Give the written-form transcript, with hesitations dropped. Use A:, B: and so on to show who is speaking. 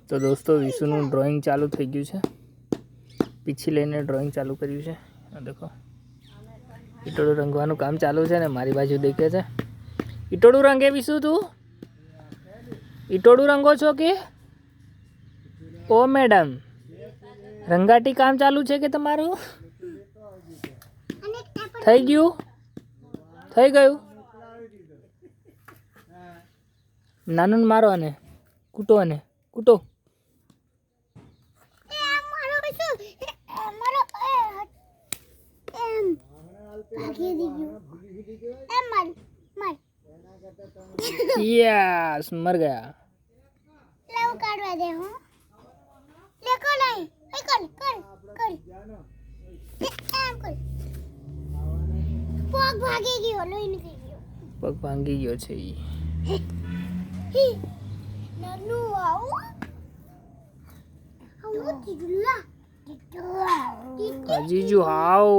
A: તો દોસ્તો વિશુનું ડ્રોઈંગ ચાલુ થઈ ગયું છે. પીછી લઈને ડ્રોઈંગ ચાલુ કર્યું છે. આ દેખો ઈટોડું રંગવાનું કામ ચાલુ છે ને મારી બાજુ દેખે છે. ઈટોડું રંગે વિશુ તું? ઈટોડું રંગો છો કે? ઓ મેડમ રંગાટી કામ ચાલુ છે કે તમારું? થઈ ગયું? થઈ ગયું? નાનું મારો અને કૂટો અને કૂટો. यस मर गया.
B: लाओ काटवा दे हूं देखो नहीं ए कर कर कर एम कर पग भागी गयो लोई નીકળી ગયો.
A: પગ ભાંગી ગયો છે ઈ.
B: નનુ આવું જીજુલા
A: જીજુ હાઉ